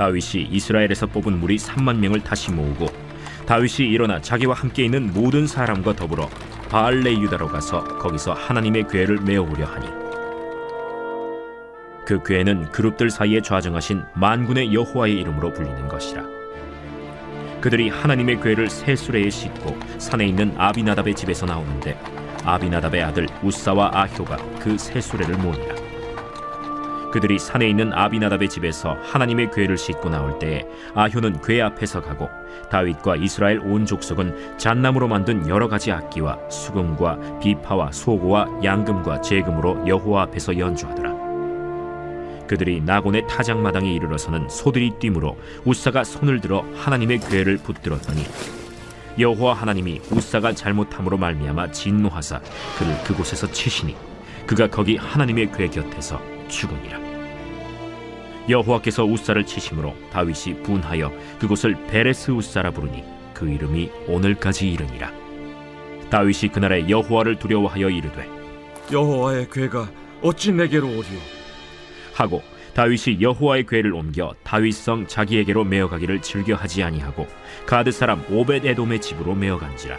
다윗이 이스라엘에서 뽑은 무리 3만 명을 다시 모으고 다윗이 일어나 자기와 함께 있는 모든 사람과 더불어 바알레 유다로 가서 거기서 하나님의 궤를 메어오려 하니 그 궤는 그룹들 사이에 좌정하신 만군의 여호와의 이름으로 불리는 것이라. 그들이 하나님의 궤를 새 수레에 싣고 산에 있는 아비나답의 집에서 나오는데 아비나답의 아들 우사와 아효가 그 새 수레를 모으니라. 그들이 산에 있는 아비나답의 집에서 하나님의 궤를 싣고 나올 때에 아효는 궤 앞에서 가고 다윗과 이스라엘 온 족속은 잣나무로 만든 여러 가지 악기와 수금과 비파와 소고와 양금과 제금으로 여호와 앞에서 연주하더라. 그들이 나곤의 타작마당에 이르러서는 소들이 뛰므로 우사가 손을 들어 하나님의 궤를 붙들었더니 여호와 하나님이 우사가 잘못함으로 말미암아 진노하사 그를 그곳에서 치시니 그가 거기 하나님의 궤 곁에서 죽으니라. 여호와께서 우사를 치심으로 다윗이 분하여 그곳을 베레스 우사라 부르니 그 이름이 오늘까지 이르니라. 다윗이 그날에 여호와를 두려워하여 이르되 여호와의 궤가 어찌 내게로 오리오 하고 다윗이 여호와의 궤를 옮겨 다윗성 자기에게로 메어가기를 즐겨하지 아니하고 가드 사람 오벳 에돔의 집으로 메어간지라.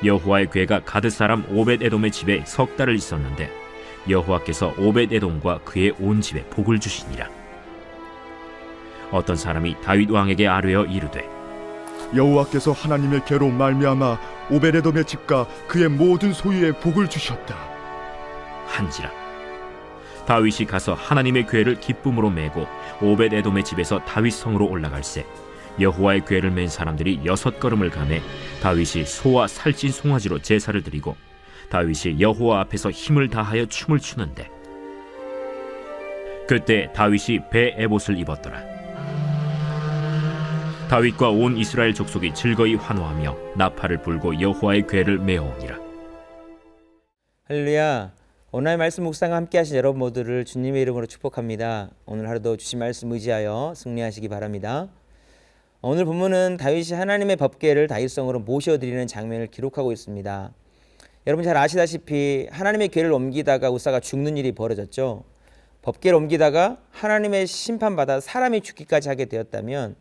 여호와의 궤가 가드 사람 오벳 에돔의 집에 석 달을 있었는데 여호와께서 오벳 에돔과 그의 온 집에 복을 주시니라. 어떤 사람이 다윗 왕에게 아뢰어 이르되 여호와께서 하나님의 궤로 말미암아 오벳에돔의 집과 그의 모든 소유에 복을 주셨다 한지라. 다윗이 가서 하나님의 궤를 기쁨으로 메고 오벳 에돔의 집에서 다윗 성으로 올라갈새 여호와의 궤를 맨 사람들이 6걸음을 가매 다윗이 소와 살찐 송아지로 제사를 드리고 다윗이 여호와 앞에서 힘을 다하여 춤을 추는데 그때 다윗이 배 에봇을 입었더라. 다윗과 온 이스라엘 족속이 즐거이 환호하며 나팔을 불고 여호와의 궤를 메어오니라. 할렐루야. 오늘 말씀 묵상과 함께 하신 여러분 모두를 주님의 이름으로 축복합니다. 오늘 하루도 주신 말씀 의지하여 승리하시기 바랍니다. 오늘 본문은 다윗이 하나님의 법궤를 다윗성으로 모셔드리는 장면을 기록하고 있습니다. 여러분 잘 아시다시피 하나님의 궤를 옮기다가 우사가 죽는 일이 벌어졌죠. 법궤를 옮기다가 하나님의 심판받아 사람이 죽기까지 하게 되었다면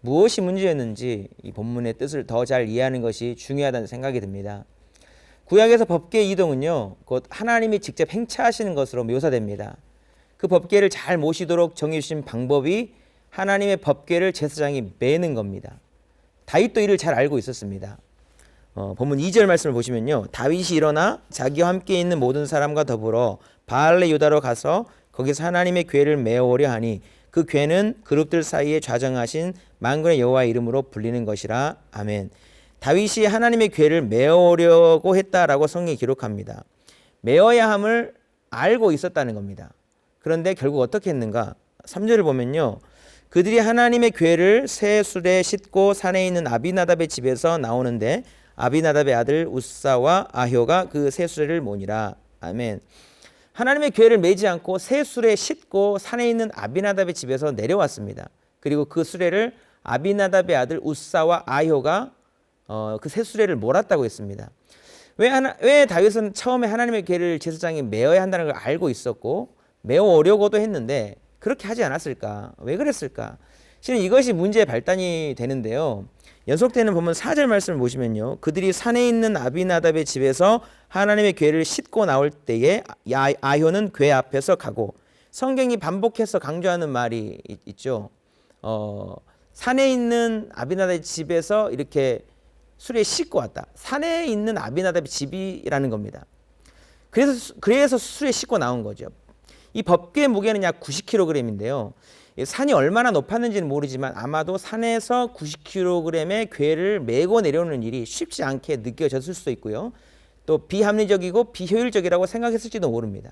무엇이 문제였는지 이 본문의 뜻을 더 잘 이해하는 것이 중요하다는 생각이 듭니다. 구약에서 법궤 이동은요, 곧 하나님이 직접 행차하시는 것으로 묘사됩니다. 그 법궤를 잘 모시도록 정해주신 방법이 하나님의 법궤를 제사장이 매는 겁니다. 다윗도 이를 잘 알고 있었습니다. 본문 2절 말씀을 보시면요, 다윗이 일어나 자기와 함께 있는 모든 사람과 더불어 바알레 유다로 가서 거기서 하나님의 궤를 메어오려 하니 그 궤는 그룹들 사이에 좌정하신 만군의 여호와의 이름으로 불리는 것이라. 아멘. 다윗이 하나님의 궤를 메어오려고 했다라고 성경이 기록합니다. 메어야 함을 알고 있었다는 겁니다. 그런데 결국 어떻게 했는가? 3절을 보면요, 그들이 하나님의 궤를 새 수레에 싣고 산에 있는 아비나답의 집에서 나오는데 아비나답의 아들 우사와 아효가 그 새 수레를 모니라. 아멘. 하나님의 궤를 메지 않고 새 수레에 싣고 산에 있는 아비나답의 집에서 내려왔습니다. 그리고 그 수레를 아비나답의 아들 우사와 아효가 그 새 수레를 몰았다고 했습니다. 왜 다윗은 처음에 하나님의 궤를 제사장이 메어야 한다는 걸 알고 있었고 메어오려고도 했는데 그렇게 하지 않았을까? 왜 그랬을까? 실은 이것이 문제의 발단이 되는데요. 연속되는 본문 4절 말씀을 보시면요, 그들이 산에 있는 아비나답의 집에서 하나님의 궤를 싣고 나올 때에 아효는 궤 앞에서 가고, 성경이 반복해서 강조하는 말이 있죠. 산에 있는 아비나답의 집에서 이렇게 수레에 싣고 왔다. 산에 있는 아비나답의 집이라는 겁니다. 그래서 수레에 싣고 나온 거죠. 이 법궤 무게는 약 90kg인데요. 산이 얼마나 높았는지는 모르지만 아마도 산에서 90kg의 궤를 메고 내려오는 일이 쉽지 않게 느껴졌을 수도 있고요. 또 비합리적이고 비효율적이라고 생각했을지도 모릅니다.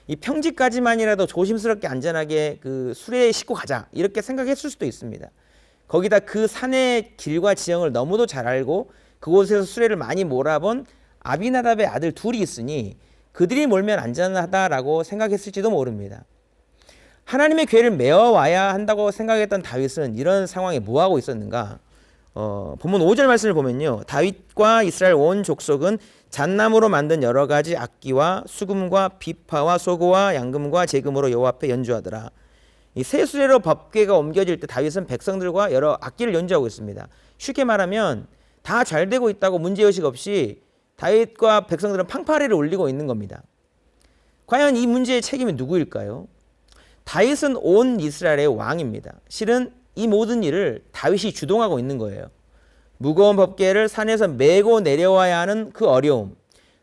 이 평지까지만이라도 조심스럽게 안전하게 그 수레에 싣고 가자 이렇게 생각했을 수도 있습니다. 거기다 그 산의 길과 지형을 너무도 잘 알고 그곳에서 수레를 많이 몰아본 아비나답의 아들 둘이 있으니 그들이 몰면 안전하다라고 생각했을지도 모릅니다. 하나님의 궤를 메어와야 한다고 생각했던 다윗은 이런 상황에 뭐하고 있었는가? 본문 5절 말씀을 보면요, 다윗과 이스라엘 온 족속은 잣나무로 만든 여러 가지 악기와 수금과 비파와 소고와 양금과 제금으로 여호와 앞에 연주하더라. 이 새 수레로 법궤가 옮겨질 때 다윗은 백성들과 여러 악기를 연주하고 있습니다. 쉽게 말하면 다 잘 되고 있다고 문제의식 없이 다윗과 백성들은 팡파레를 올리고 있는 겁니다. 과연 이 문제의 책임이 누구일까요? 다윗은 온 이스라엘의 왕입니다. 실은 이 모든 일을 다윗이 주동하고 있는 거예요. 무거운 법궤를 산에서 메고 내려와야 하는 그 어려움,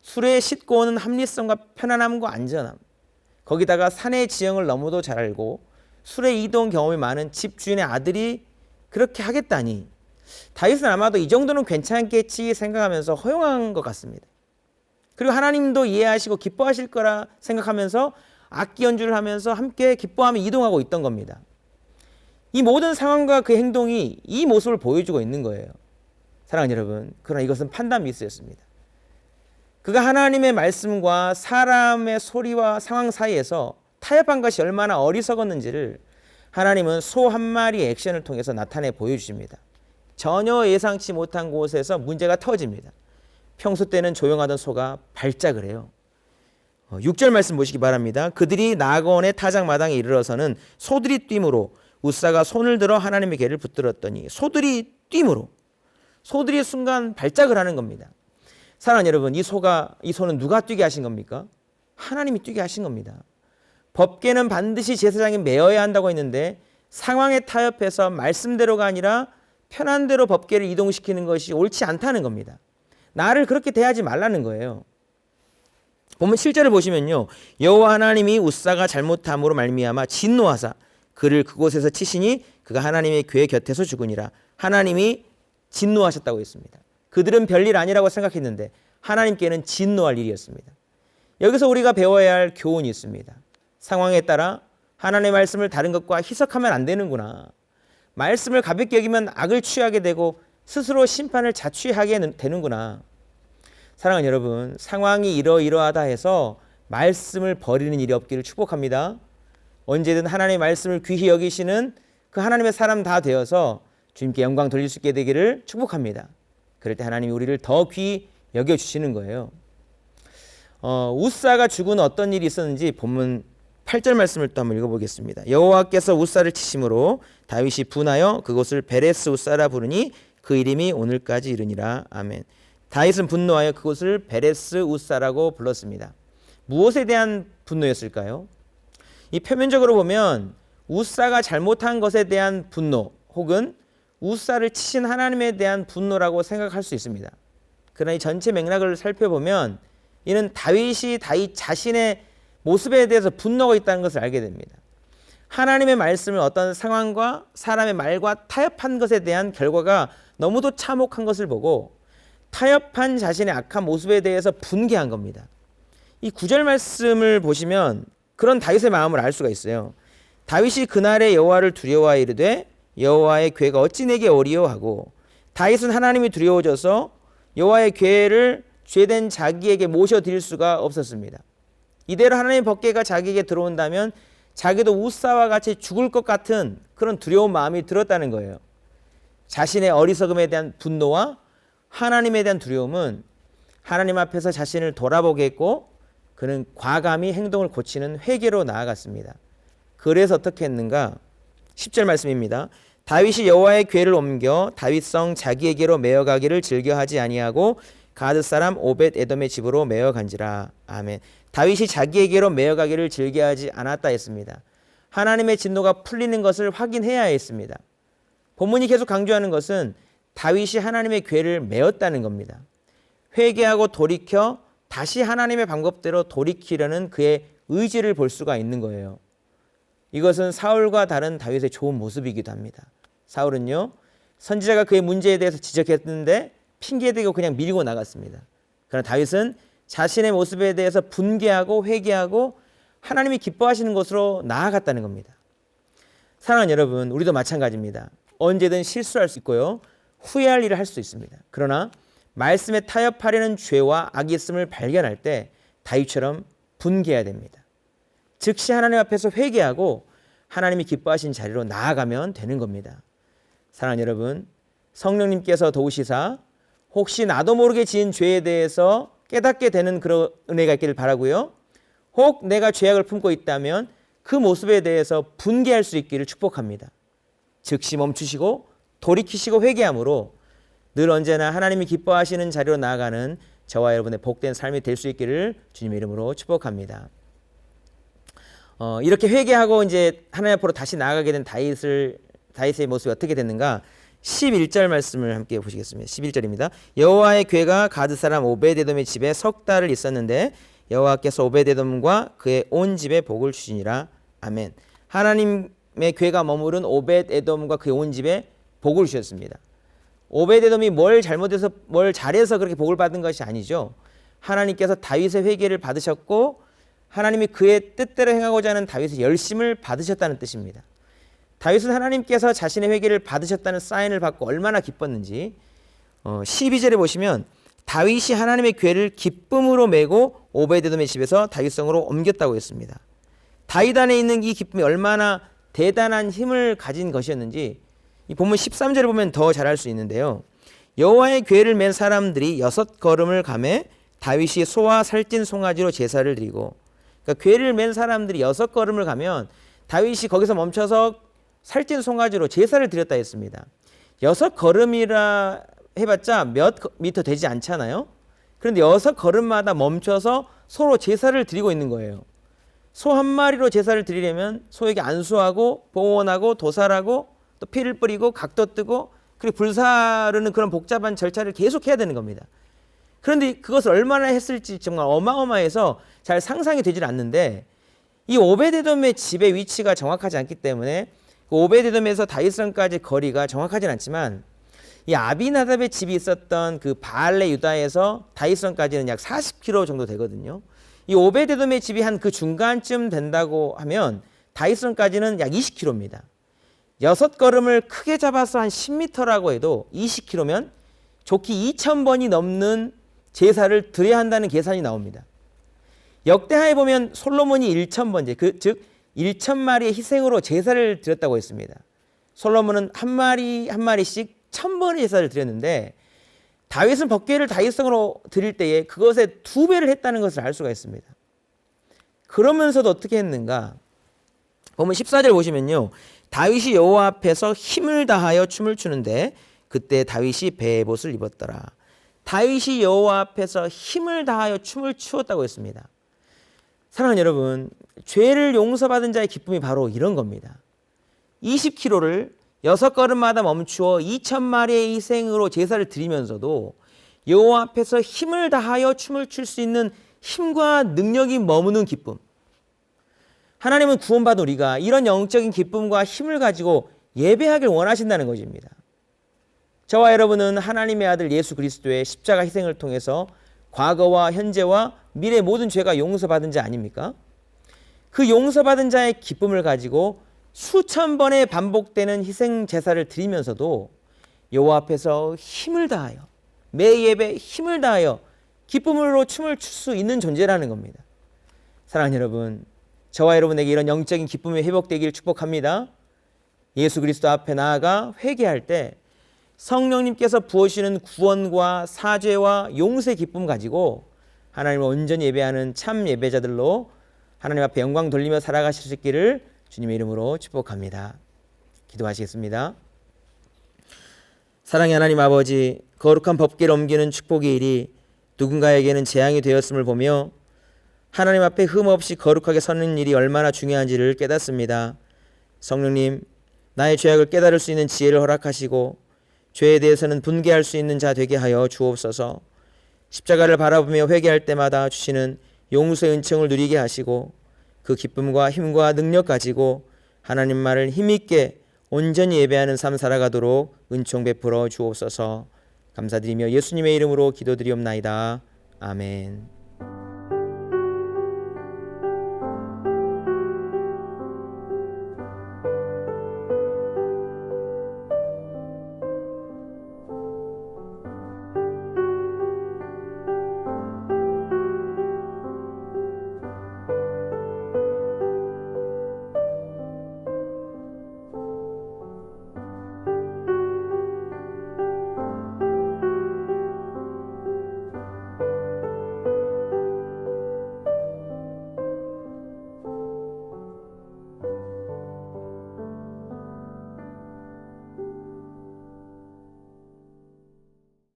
수레에 싣고 오는 합리성과 편안함과 안전함, 거기다가 산의 지형을 너무도 잘 알고 수레 이동 경험이 많은 집주인의 아들이 그렇게 하겠다니, 다윗은 아마도 이 정도는 괜찮겠지 생각하면서 허용한 것 같습니다. 그리고 하나님도 이해하시고 기뻐하실 거라 생각하면서 악기 연주를 하면서 함께 기뻐하며 이동하고 있던 겁니다. 이 모든 상황과 그 행동이 이 모습을 보여주고 있는 거예요. 사랑하는 여러분, 그러나 이것은 판단 미스였습니다. 그가 하나님의 말씀과 사람의 소리와 상황 사이에서 타협한 것이 얼마나 어리석었는지를 하나님은 소 한 마리의 액션을 통해서 나타내 보여주십니다. 전혀 예상치 못한 곳에서 문제가 터집니다. 평소 때는 조용하던 소가 발작을 해요. 6절 말씀 보시기 바랍니다. 그들이 나건의 타작마당에 이르러서는 소들이 뛰므로 웃사가 손을 들어 하나님의 궤를 붙들었더니 소들이 뛰므로, 소들이 순간 발작을 하는 겁니다. 사랑하는 여러분, 이 소는 누가 뛰게 하신 겁니까? 하나님이 뛰게 하신 겁니다. 법궤는 반드시 제사장이 메어야 한다고 했는데 상황에 타협해서 말씀대로가 아니라 편한 대로 법궤를 이동시키는 것이 옳지 않다는 겁니다. 나를 그렇게 대하지 말라는 거예요. 보면 7절을 보시면요, 여호와 하나님이 웃사가 잘못함으로 말미암아 진노하사 그를 그곳에서 치시니 그가 하나님의 궤 곁에서 죽으니라. 하나님이 진노하셨다고 했습니다. 그들은 별일 아니라고 생각했는데 하나님께는 진노할 일이었습니다. 여기서 우리가 배워야 할 교훈이 있습니다. 상황에 따라 하나님의 말씀을 다른 것과 희석하면 안 되는구나. 말씀을 가볍게 여기면 악을 취하게 되고 스스로 심판을 자취하게 되는구나. 사랑하는 여러분, 상황이 이러이러하다 해서 말씀을 버리는 일이 없기를 축복합니다. 언제든 하나님의 말씀을 귀히 여기시는 그 하나님의 사람 다 되어서 주님께 영광 돌릴 수 있게 되기를 축복합니다. 그럴 때 하나님이 우리를 더 귀히 여겨주시는 거예요. 웃사가 죽은 어떤 일이 있었는지 본문 8절 말씀을 또 한번 읽어보겠습니다. 여호와께서 웃사를 치심으로 다윗이 분하여 그곳을 베레스 웃사라 부르니 그 이름이 오늘까지 이르니라. 아멘. 다윗은 분노하여 그곳을 베레스 웃사라고 불렀습니다. 무엇에 대한 분노였을까요? 이 표면적으로 보면 웃사가 잘못한 것에 대한 분노 혹은 웃사를 치신 하나님에 대한 분노라고 생각할 수 있습니다. 그러나 이 전체 맥락을 살펴보면 이는 다윗 자신의 모습에 대해서 분노가 있다는 것을 알게 됩니다. 하나님의 말씀을 어떤 상황과 사람의 말과 타협한 것에 대한 결과가 너무도 참혹한 것을 보고 타협한 자신의 악한 모습에 대해서 분개한 겁니다. 이 9절 말씀을 보시면 그런 다윗의 마음을 알 수가 있어요. 다윗이 그날에 여호와를 두려워하여 이르되 여호와의 궤가 어찌 내게 어리요하고, 다윗은 하나님이 두려워져서 여호와의 궤를 죄된 자기에게 모셔드릴 수가 없었습니다. 이대로 하나님의 법궤가 자기에게 들어온다면 자기도 웃사와 같이 죽을 것 같은 그런 두려운 마음이 들었다는 거예요. 자신의 어리석음에 대한 분노와 하나님에 대한 두려움은 하나님 앞에서 자신을 돌아보게 했고 그는 과감히 행동을 고치는 회개로 나아갔습니다. 그래서 어떻게 했는가? 10절 말씀입니다. 다윗이 여호와의 궤를 옮겨 다윗성 자기에게로 메어가기를 즐겨하지 아니하고 가드 사람 오벳 에돔의 집으로 메어간지라. 아멘. 다윗이 자기에게로 메어가기를 즐겨하지 않았다 했습니다. 하나님의 진노가 풀리는 것을 확인해야 했습니다. 본문이 계속 강조하는 것은 다윗이 하나님의 궤를 메었다는 겁니다. 회개하고 돌이켜 다시 하나님의 방법대로 돌이키려는 그의 의지를 볼 수가 있는 거예요. 이것은 사울과 다른 다윗의 좋은 모습이기도 합니다. 사울은요, 선지자가 그의 문제에 대해서 지적했는데 핑계대고 그냥 밀고 나갔습니다. 그러나 다윗은 자신의 모습에 대해서 분개하고 회개하고 하나님이 기뻐하시는 것으로 나아갔다는 겁니다. 사랑하는 여러분, 우리도 마찬가지입니다. 언제든 실수할 수 있고요, 후회할 일을 할 수 있습니다. 그러나 말씀에 타협하려는 죄와 악이 있음을 발견할 때 다윗처럼 분개해야 됩니다. 즉시 하나님 앞에서 회개하고 하나님이 기뻐하신 자리로 나아가면 되는 겁니다. 사랑하는 여러분, 성령님께서 도우시사 혹시 나도 모르게 지은 죄에 대해서 깨닫게 되는 그런 은혜가 있기를 바라고요. 혹 내가 죄악을 품고 있다면 그 모습에 대해서 분개할 수 있기를 축복합니다. 즉시 멈추시고 돌이키시고 회개함으로 늘 언제나 하나님이 기뻐하시는 자리로 나아가는 저와 여러분의 복된 삶이 될 수 있기를 주님의 이름으로 축복합니다. 이렇게 회개하고 이제 하나님 앞으로 다시 나아가게 된 다윗의 모습이 어떻게 됐는가? 11절 말씀을 함께 보시겠습니다. 11절입니다. 여호와의 궤가 가드 사람 오베데돔의 집에 석 달을 있었는데 여호와께서 오베데돔과 그의 온 집에 복을 주시니라. 아멘. 하나님의 궤가 머무른 오벳에돔과 그의 온 집에 복을 주셨습니다. 오벳에돔이 뭘 잘못해서 뭘 잘해서 그렇게 복을 받은 것이 아니죠. 하나님께서 다윗의 회개를 받으셨고 하나님이 그의 뜻대로 행하고자 하는 다윗의 열심을 받으셨다는 뜻입니다. 다윗은 하나님께서 자신의 회개를 받으셨다는 사인을 받고 얼마나 기뻤는지 12절에 보시면 다윗이 하나님의 궤를 기쁨으로 메고 오베데돔의 집에서 다윗성으로 옮겼다고 했습니다. 다윗 안에 있는 이 기쁨이 얼마나 대단한 힘을 가진 것이었는지 이 본문 13절을 보면 더 잘 알 수 있는데요. 여호와의 궤를 맨 사람들이 6걸음을 가매 다윗이 소와 살찐 송아지로 제사를 드리고, 그러니까 궤를 맨 사람들이 6걸음을 가면 다윗이 거기서 멈춰서 살찐 송아지로 제사를 드렸다 했습니다. 6걸음이라 해봤자 몇 미터 되지 않잖아요. 그런데 6걸음마다 멈춰서 서로 제사를 드리고 있는 거예요. 소 한 마리로 제사를 드리려면 소에게 안수하고 봉헌하고 도살하고 또 피를 뿌리고 각도 뜨고 그리고 불사르는 그런 복잡한 절차를 계속 해야 되는 겁니다. 그런데 그것을 얼마나 했을지 정말 어마어마해서 잘 상상이 되질 않는데, 이 오베데돔의 집의 위치가 정확하지 않기 때문에 그 오베데돔에서 다윗성까지 거리가 정확하진 않지만 이 아비나답의 집이 있었던 그 바알레 유다에서 다윗성까지는 약 40km 정도 되거든요. 이 오베데돔의 집이 한 그 중간쯤 된다고 하면 다윗성까지는 약 20km입니다. 6걸음을 크게 잡아서 한 10m라고 해도 20km면 좋기 2000번이 넘는 제사를 드려야 한다는 계산이 나옵니다. 역대하에 보면 솔로몬이 1000번째, 즉 1000마리의 희생으로 제사를 드렸다고 했습니다. 솔로몬은 한 마리 한 마리씩 1000번의 제사를 드렸는데 다윗은 법궤를 다윗성으로 드릴 때에 그것의 2배를 했다는 것을 알 수가 있습니다. 그러면서도 어떻게 했는가? 보면 14절 보시면요. 다윗이 여호와 앞에서 힘을 다하여 춤을 추는데 그때 다윗이 베옷을 입었더라. 다윗이 여호와 앞에서 힘을 다하여 춤을 추었다고 했습니다. 사랑하는 여러분, 죄를 용서받은 자의 기쁨이 바로 이런 겁니다. 20km를 6걸음마다 멈추어 2000마리의 희생으로 제사를 드리면서도 여호와 앞에서 힘을 다하여 춤을 출 수 있는 힘과 능력이 머무는 기쁨. 하나님은 구원받은 우리가 이런 영적인 기쁨과 힘을 가지고 예배하길 원하신다는 것입니다. 저와 여러분은 하나님의 아들 예수 그리스도의 십자가 희생을 통해서 과거와 현재와 미래 모든 죄가 용서받은 자 아닙니까? 그 용서받은 자의 기쁨을 가지고 수천 번에 반복되는 희생 제사를 드리면서도 여호와 앞에서 힘을 다하여 매 예배 힘을 다하여 기쁨으로 춤을 출 수 있는 존재라는 겁니다. 사랑하는 여러분, 저와 여러분에게 이런 영적인 기쁨이 회복되기를 축복합니다. 예수 그리스도 앞에 나아가 회개할 때 성령님께서 부어주시는 구원과 사죄와 용서의 기쁨 가지고 하나님을 온전히 예배하는 참 예배자들로 하나님 앞에 영광 돌리며 살아가실 수 있기를 주님의 이름으로 축복합니다. 기도하시겠습니다. 사랑의 하나님 아버지, 거룩한 법궤를 옮기는 축복의 일이 누군가에게는 재앙이 되었음을 보며 하나님 앞에 흠없이 거룩하게 서는 일이 얼마나 중요한지를 깨닫습니다. 성령님, 나의 죄악을 깨달을 수 있는 지혜를 허락하시고 죄에 대해서는 분개할 수 있는 자 되게 하여 주옵소서. 십자가를 바라보며 회개할 때마다 주시는 용서의 은총을 누리게 하시고 그 기쁨과 힘과 능력 가지고 하나님 말을 힘있게 온전히 예배하는 삶 살아가도록 은총 베풀어 주옵소서. 감사드리며 예수님의 이름으로 기도드리옵나이다. 아멘.